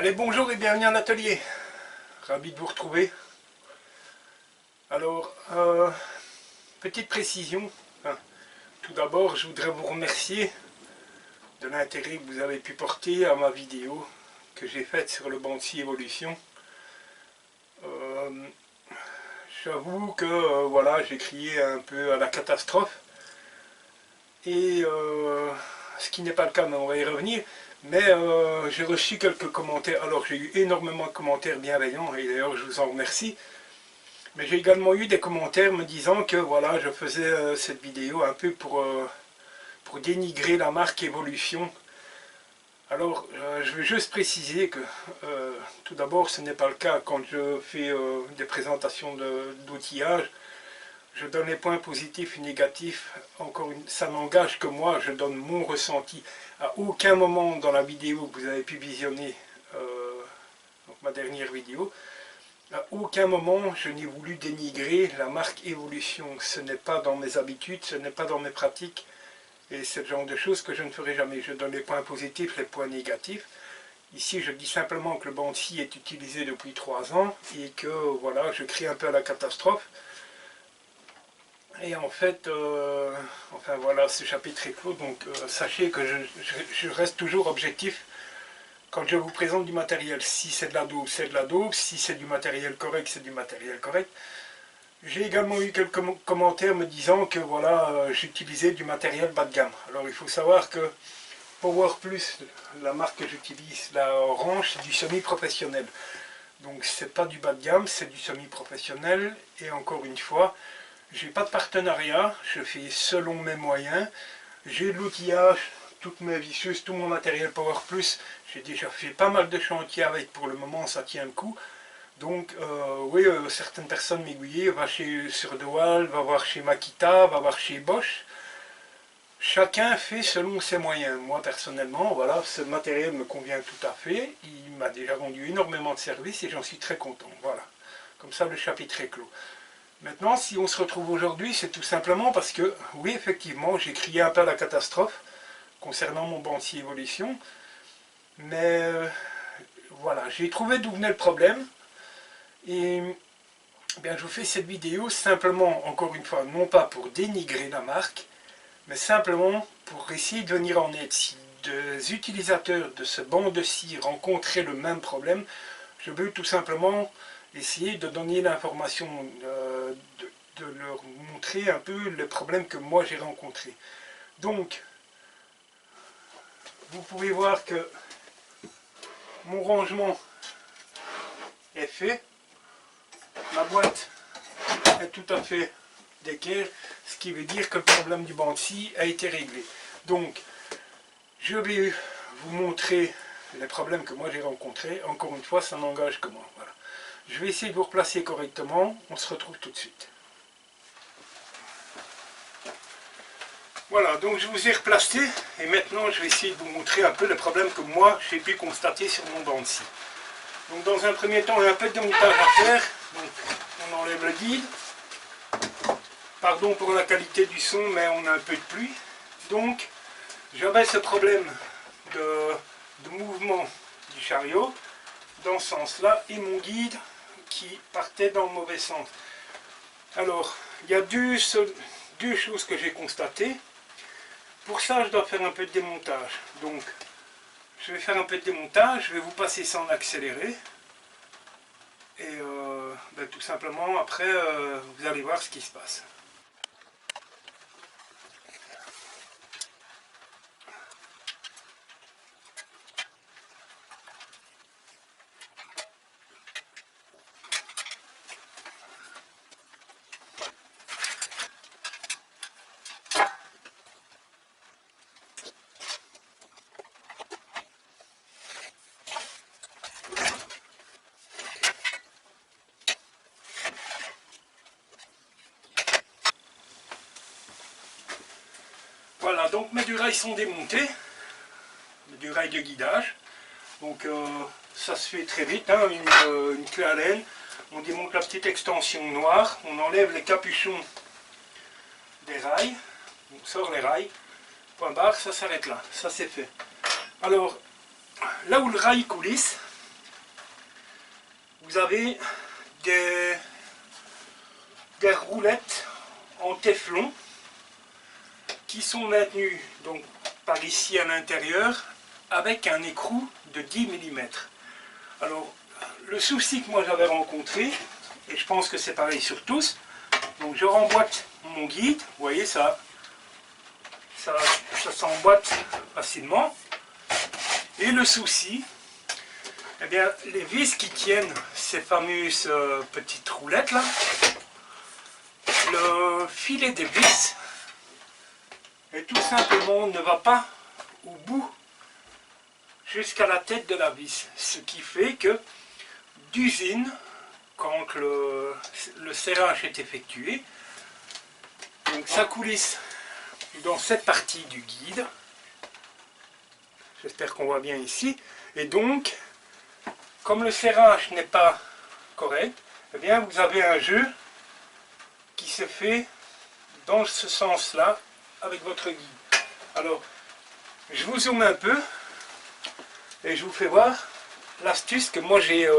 Allez, bonjour et bienvenue en atelier. Ravi de vous retrouver. Alors, petite précision. Tout d'abord, je voudrais vous remercier de l'intérêt que vous avez pu porter à ma vidéo que j'ai faite sur le banc de scie évolution. J'avoue que voilà, j'ai crié un peu à la catastrophe. Et ce qui n'est pas le cas, mais on va y revenir. Mais j'ai reçu quelques commentaires, alors j'ai eu énormément de commentaires bienveillants, et d'ailleurs je vous en remercie. Mais j'ai également eu des commentaires me disant que voilà, je faisais cette vidéo un peu pour dénigrer la marque Evolution. Alors je veux juste préciser que tout d'abord ce n'est pas le cas quand je fais des présentations d'outillage. Je donne les points positifs et négatifs, ça n'engage que moi, je donne mon ressenti. À aucun moment dans la vidéo que vous avez pu visionner, donc ma dernière vidéo, à aucun moment je n'ai voulu dénigrer la marque Evolution. Ce n'est pas dans mes habitudes, ce n'est pas dans mes pratiques, et c'est le genre de choses que je ne ferai jamais. Je donne les points positifs, les points négatifs. Ici je dis simplement que le banc de scie est utilisé depuis 3 ans, et que voilà, je crie un peu à la catastrophe. Et en fait, enfin voilà, ce chapitre est clos, donc sachez que je reste toujours objectif quand je vous présente du matériel. Si c'est de la daube, c'est de la daube, si c'est du matériel correct, c'est du matériel correct. J'ai également eu quelques commentaires me disant que voilà, j'utilisais du matériel bas de gamme. Alors il faut savoir que Power Plus, la marque que j'utilise, la orange, c'est du semi-professionnel. Donc c'est pas du bas de gamme, c'est du semi-professionnel, et encore une fois, j'ai pas de partenariat, je fais selon mes moyens. J'ai de l'outillage, toutes mes visseuses, tout mon matériel Power Plus. J'ai déjà fait pas mal de chantiers avec, pour le moment ça tient le coup. Donc oui, certaines personnes m'aiguillent, va chez sur DeWalt, va voir chez Makita, va voir chez Bosch. Chacun fait selon ses moyens. Moi personnellement, voilà, ce matériel me convient tout à fait. Il m'a déjà rendu énormément de services et j'en suis très content. Voilà, comme ça le chapitre est clos. Maintenant, si on se retrouve aujourd'hui, c'est tout simplement parce que, oui, effectivement, j'ai crié un peu à la catastrophe concernant mon banc de scie évolution. Mais voilà, j'ai trouvé d'où venait le problème. Et bien, je vous fais cette vidéo simplement, encore une fois, non pas pour dénigrer la marque, mais simplement pour essayer de venir en aide. Si des utilisateurs de ce banc de scie rencontraient le même problème, je veux tout simplement essayer de donner l'information, de leur montrer un peu les problèmes que moi j'ai rencontrés. Donc, vous pouvez voir que mon rangement est fait. Ma boîte est tout à fait d'équerre, ce qui veut dire que le problème du banc de scie a été réglé. Donc, je vais vous montrer les problèmes que moi j'ai rencontrés. Encore une fois, ça n'engage que moi. Voilà. Je vais essayer de vous replacer correctement. On se retrouve tout de suite. Voilà, donc je vous ai replacé et maintenant je vais essayer de vous montrer un peu le problème que moi j'ai pu constater sur mon banc de scie. Donc dans un premier temps, il y a un peu de démontage à faire. Donc on enlève le guide. Pardon pour la qualité du son, mais on a un peu de pluie. Donc j'avais ce problème de mouvement du chariot dans ce sens-là et mon guide qui partait dans le mauvais sens. Alors, il y a deux choses que j'ai constatées. Pour ça, je dois faire un peu de démontage. Donc, je vais faire un peu de démontage, je vais vous passer ça en accéléré. Et ben, tout simplement, après, vous allez voir ce qui se passe. Voilà, donc mes durails sont démontés, mes durails de guidage. Donc ça se fait très vite, hein, une clé à laine. On démonte la petite extension noire, on enlève les capuchons des rails, on sort les rails, point barre, ça s'arrête là, ça c'est fait. Alors, là où le rail coulisse, vous avez des roulettes en téflon qui sont maintenues donc par ici à l'intérieur avec un écrou de 10 mm. Alors le souci que moi j'avais rencontré, et je pense que c'est pareil sur tous, donc je remboîte mon guide, vous voyez ça s'emboîte facilement, et le souci, eh bien les vis qui tiennent ces fameuses petites roulettes là, le filet des vis et tout simplement ne va pas au bout jusqu'à la tête de la vis, ce qui fait que d'usine, quand le serrage est effectué, donc ça coulisse dans cette partie du guide, j'espère qu'on voit bien ici, et donc comme le serrage n'est pas correct, eh bien vous avez un jeu qui se fait dans ce sens là avec votre guide. Alors je vous zoome un peu et je vous fais voir l'astuce que moi j'ai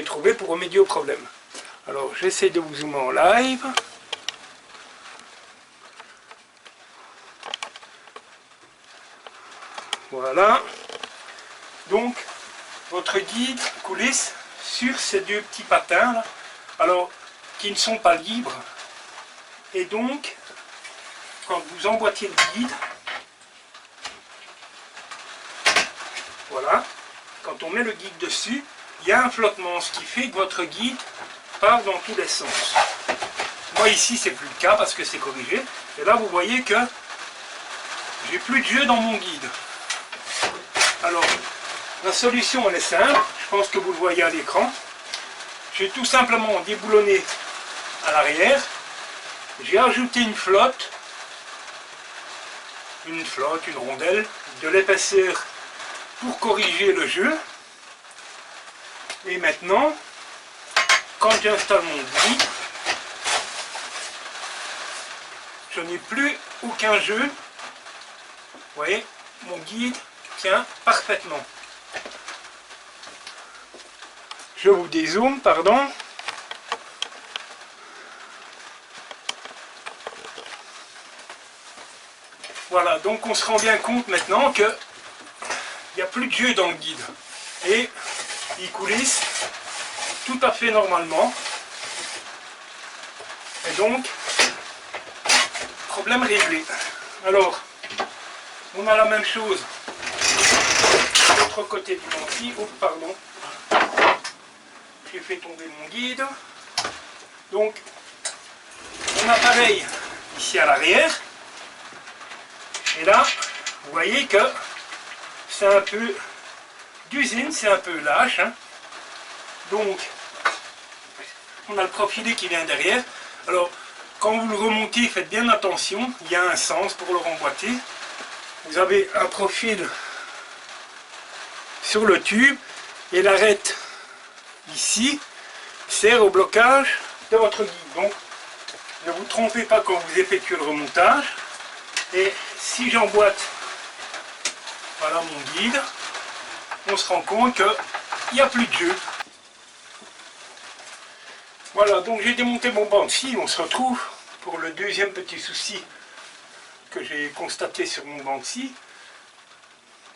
trouvé pour remédier au problème. Alors j'essaie de vous zoomer en live. Voilà. Donc votre guide coulisse sur ces deux petits patins là, alors qui ne sont pas libres, et donc quand vous emboîtez le guide, voilà, quand on met le guide dessus, il y a un flottement, ce qui fait que votre guide part dans tous les sens. Moi ici c'est plus le cas parce que c'est corrigé, et là vous voyez que j'ai plus de jeu dans mon guide. Alors la solution elle est simple, je pense que vous le voyez à l'écran. J'ai tout simplement déboulonné à l'arrière, j'ai ajouté une flotte, une rondelle, de l'épaisseur pour corriger le jeu. Et maintenant, quand j'installe mon guide, je n'ai plus aucun jeu. Vous voyez, mon guide tient parfaitement. Je vous dézoome, pardon. Voilà, donc on se rend bien compte maintenant que il n'y a plus de jeu dans le guide. Et il coulisse tout à fait normalement. Et donc, problème réglé. Alors, on a la même chose de l'autre côté du menti. Oh, pardon. J'ai fait tomber mon guide. Donc, on a pareil ici à l'arrière. Et là, vous voyez que c'est un peu d'usine, c'est un peu lâche. Hein. Donc, on a le profilé qui vient derrière. Alors, quand vous le remontez, faites bien attention. Il y a un sens pour le remboîter. Vous avez un profil sur le tube et l'arête ici sert au blocage de votre guide. Donc, ne vous trompez pas quand vous effectuez le remontage. Et si j'emboîte, voilà mon guide, on se rend compte qu'il n'y a plus de jeu. Voilà, donc j'ai démonté mon Banksy, on se retrouve pour le deuxième petit souci que j'ai constaté sur mon Banksy.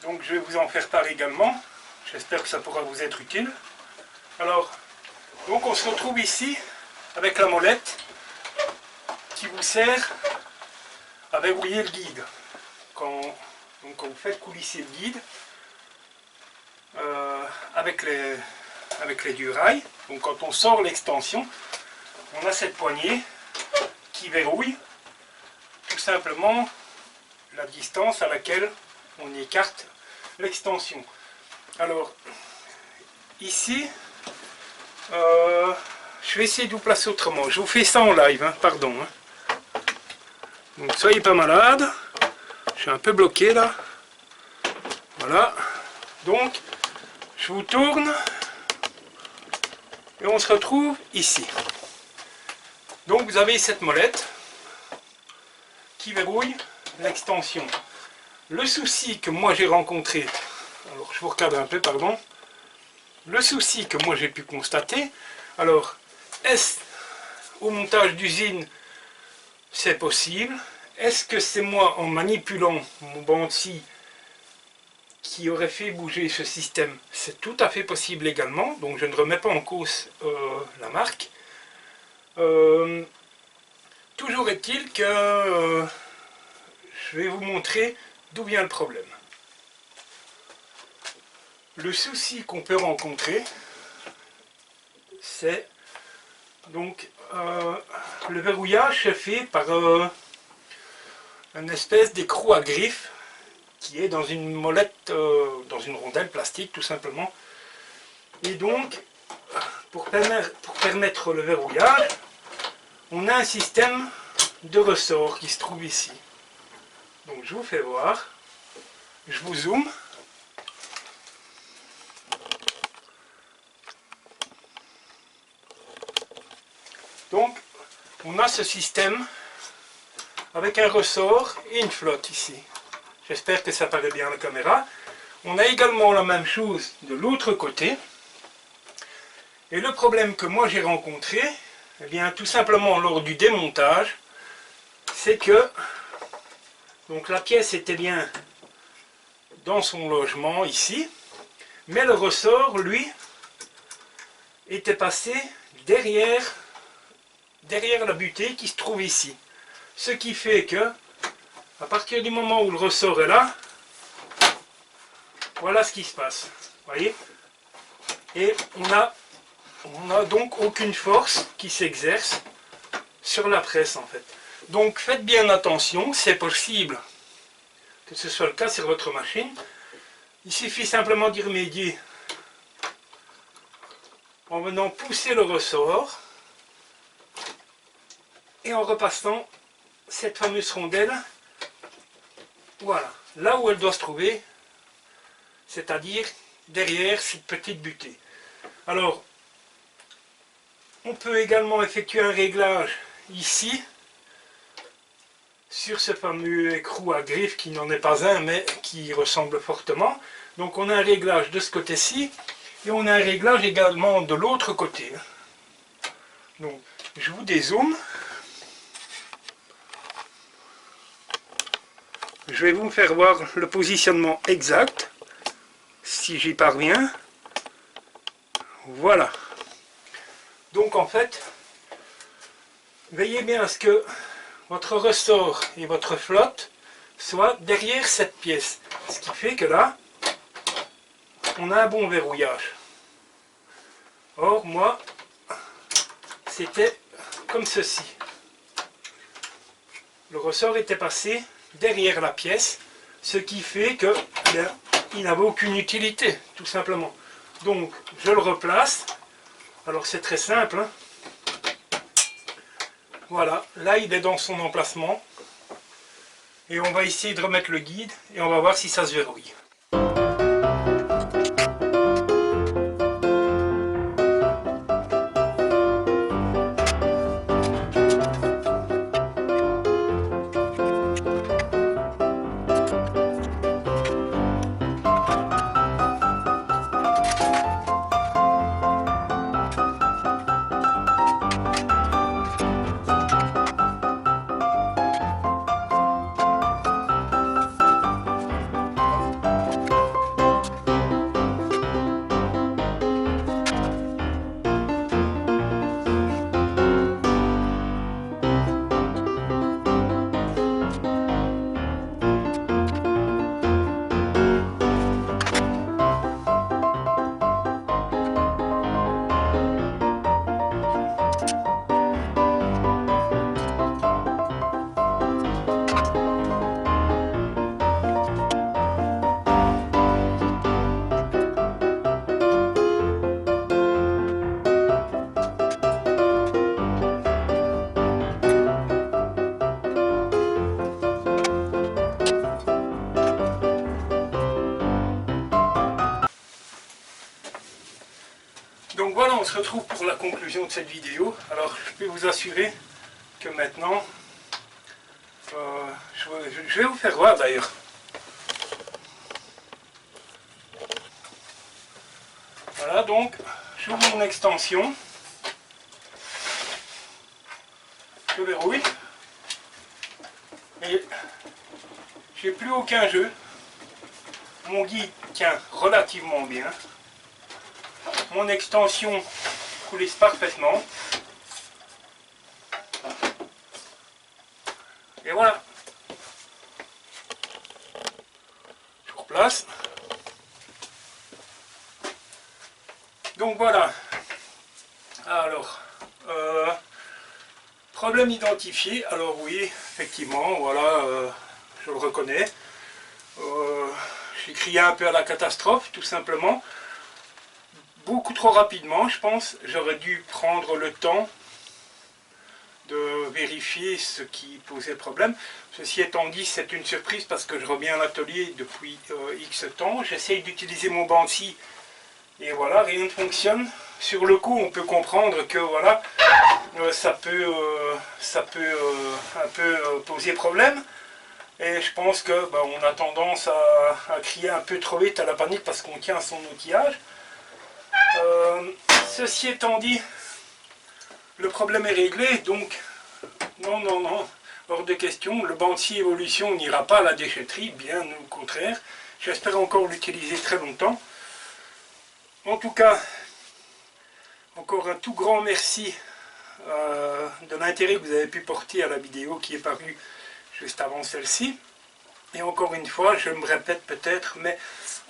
Donc je vais vous en faire part également, j'espère que ça pourra vous être utile. Alors, donc on se retrouve ici avec la molette qui vous sert à verrouiller le guide. Quand vous faites coulisser le guide avec les durails, donc quand on sort l'extension, on a cette poignée qui verrouille tout simplement la distance à laquelle on écarte l'extension. Alors ici, je vais essayer de vous placer autrement. Je vous fais ça en live, hein, pardon. Hein. Donc soyez pas malade. Je suis un peu bloqué là. Voilà. Donc, je vous tourne. Et on se retrouve ici. Donc vous avez cette molette qui verrouille l'extension. Le souci que moi j'ai rencontré, alors je vous recadre un peu, pardon. le souci que moi j'ai pu constater, alors est-ce au montage d'usine c'est possible? Est-ce que c'est moi en manipulant mon bandci qui aurait fait bouger ce système? C'est tout à fait possible également, donc je ne remets pas en cause la marque. Toujours est-il que je vais vous montrer d'où vient le problème. Le souci qu'on peut rencontrer, c'est donc le verrouillage se fait par une espèce d'écrou à griffes qui est dans une molette, dans une rondelle plastique tout simplement. Et donc, pour permettre le verrouillage, on a un système de ressort qui se trouve ici. Donc je vous fais voir, je vous zoome. Donc, on a ce système avec un ressort et une flotte ici. J'espère que ça paraît bien à la caméra. On a également la même chose de l'autre côté. Et le problème que moi j'ai rencontré, eh bien tout simplement lors du démontage, c'est que donc la pièce était bien dans son logement ici, mais le ressort, lui, était passé derrière la butée qui se trouve ici. Ce qui fait que, à partir du moment où le ressort est là, voilà ce qui se passe. Voyez? Et on n'a donc aucune force qui s'exerce sur la presse en fait. Donc faites bien attention, c'est possible que ce soit le cas sur votre machine. Il suffit simplement d'y remédier en venant pousser le ressort et en repassant cette fameuse rondelle, voilà, là où elle doit se trouver, c'est-à-dire derrière cette petite butée. Alors, on peut également effectuer un réglage ici, sur ce fameux écrou à griffes qui n'en est pas un, mais qui ressemble fortement. Donc on a un réglage de ce côté-ci, et on a un réglage également de l'autre côté. Donc, je vous dézoome. Je vais vous faire voir le positionnement exact, si j'y parviens. Voilà. Donc en fait, veillez bien à ce que votre ressort et votre flotte soient derrière cette pièce. Ce qui fait que là, on a un bon verrouillage. Or, moi, c'était comme ceci. Le ressort était passé derrière la pièce, ce qui fait que il n'avait aucune utilité, tout simplement. Donc, je le replace. Alors, c'est très simple, hein. Voilà, là il est dans son emplacement. Et on va essayer de remettre le guide et on va voir si ça se verrouille. Donc voilà, on se retrouve pour la conclusion de cette vidéo. Alors je peux vous assurer que maintenant, je vais vous faire voir d'ailleurs. Voilà, donc, j'ouvre mon extension, je verrouille, et j'ai plus aucun jeu. Mon guide tient relativement bien. Mon extension coulisse parfaitement. Et voilà. Je replace. Donc voilà. Alors, problème identifié. Alors oui, effectivement, voilà, je le reconnais. J'ai crié un peu à la catastrophe, tout simplement. Beaucoup trop rapidement, je pense. J'aurais dû prendre le temps de vérifier ce qui posait problème. Ceci étant dit, c'est une surprise parce que je reviens à l'atelier depuis X temps. J'essaye d'utiliser mon bandsi et voilà, rien ne fonctionne. Sur le coup, on peut comprendre que voilà, ça peut un peu poser problème. Et je pense que on a tendance à crier un peu trop vite à la panique parce qu'on tient son outillage. Ceci étant dit, le problème est réglé, donc non, hors de question, le bandsi Evolution n'ira pas à la déchetterie, bien au contraire. J'espère encore l'utiliser très longtemps. En tout cas, encore un tout grand merci de l'intérêt que vous avez pu porter à la vidéo qui est parue juste avant celle-ci. Et encore une fois, je me répète peut-être, mais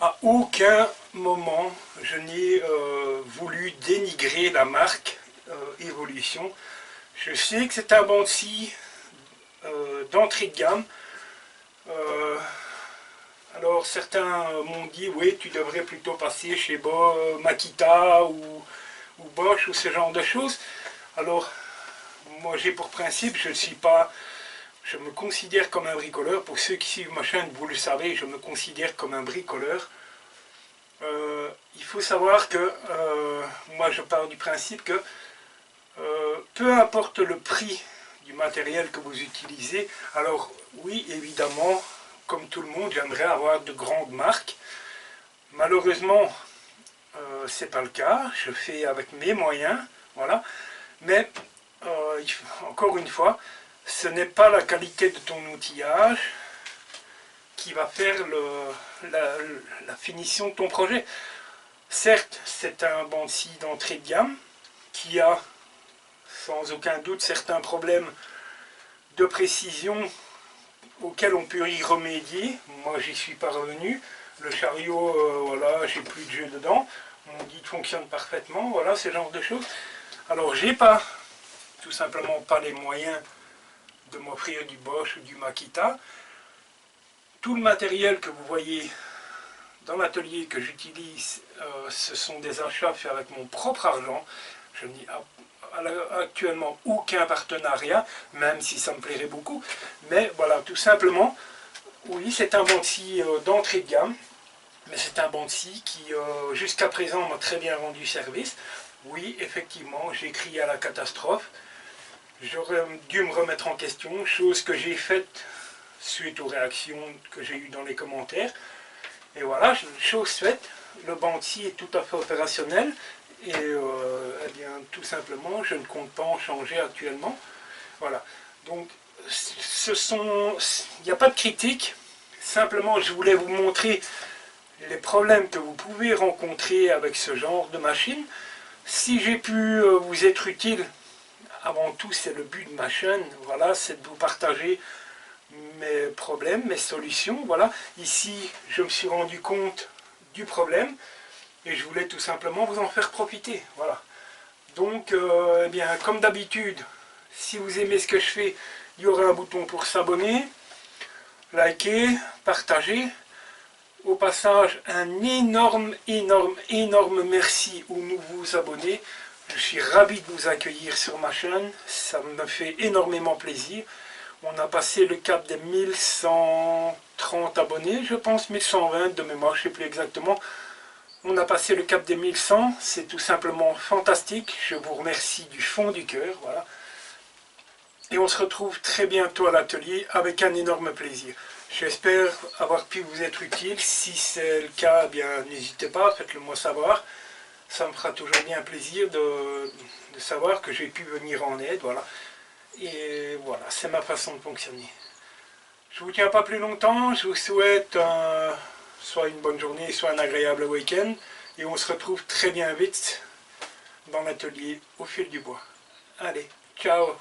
à aucun moment je n'ai voulu dénigrer la marque Evolution. Je sais que c'est un bandsi d'entrée de gamme. Alors certains m'ont dit, oui, tu devrais plutôt passer chez Makita ou Bosch ou ce genre de choses. Alors, moi j'ai pour principe, je me considère comme un bricoleur. Pour ceux qui suivent ma chaîne, vous le savez, je me considère comme un bricoleur. Il faut savoir que moi je pars du principe que peu importe le prix du matériel que vous utilisez, alors oui, évidemment, comme tout le monde, j'aimerais avoir de grandes marques. Malheureusement, c'est pas le cas. Je fais avec mes moyens, voilà. Mais encore une fois, ce n'est pas la qualité de ton outillage qui va faire la finition de ton projet. Certes, c'est un bandsi d'entrée de gamme qui a sans aucun doute certains problèmes de précision auxquels on peut y remédier. Moi, j'y suis parvenu. Le chariot, voilà, j'ai plus de jeu dedans. Mon guide fonctionne parfaitement, voilà, ce genre de choses. Alors, j'ai pas, tout simplement pas les moyens de m'offrir du Bosch ou du Makita. Tout le matériel que vous voyez dans l'atelier que j'utilise, ce sont des achats faits avec mon propre argent. Je n'ai actuellement aucun partenariat, même si ça me plairait beaucoup. Mais voilà, tout simplement, oui, c'est un bandsi d'entrée de gamme, mais c'est un bandsi qui, jusqu'à présent, m'a très bien rendu service. Oui, effectivement, j'ai crié à la catastrophe. J'aurais dû me remettre en question, chose que j'ai faite suite aux réactions que j'ai eues dans les commentaires. Et voilà, chose faite, le bandsi est tout à fait opérationnel. Et eh bien, tout simplement, je ne compte pas en changer actuellement. Voilà. Donc, il n'y a pas de critique. Simplement, je voulais vous montrer les problèmes que vous pouvez rencontrer avec ce genre de machine. Si j'ai pu vous être utile, avant tout, c'est le but de ma chaîne. Voilà, c'est de vous partager mes problèmes, mes solutions. Voilà. Ici, je me suis rendu compte du problème. Et je voulais tout simplement vous en faire profiter. Voilà. Donc, eh bien, comme d'habitude, si vous aimez ce que je fais, il y aura un bouton pour s'abonner, liker, partager. Au passage, un énorme merci aux nouveaux abonnés. Je suis ravi de vous accueillir sur ma chaîne. Ça me fait énormément plaisir. On a passé le cap des 1130 abonnés, je pense, 1120 de mémoire, je ne sais plus exactement. On a passé le cap des 1100, c'est tout simplement fantastique. Je vous remercie du fond du cœur. Voilà. Et on se retrouve très bientôt à l'atelier avec un énorme plaisir. J'espère avoir pu vous être utile. Si c'est le cas, eh bien n'hésitez pas, faites-le moi savoir. ça me fera toujours bien plaisir de savoir que j'ai pu venir en aide, voilà. Et voilà, c'est ma façon de fonctionner. Je ne vous tiens pas plus longtemps, je vous souhaite soit une bonne journée, soit un agréable week-end. Et on se retrouve très bien vite dans l'atelier au fil du bois. Allez, ciao!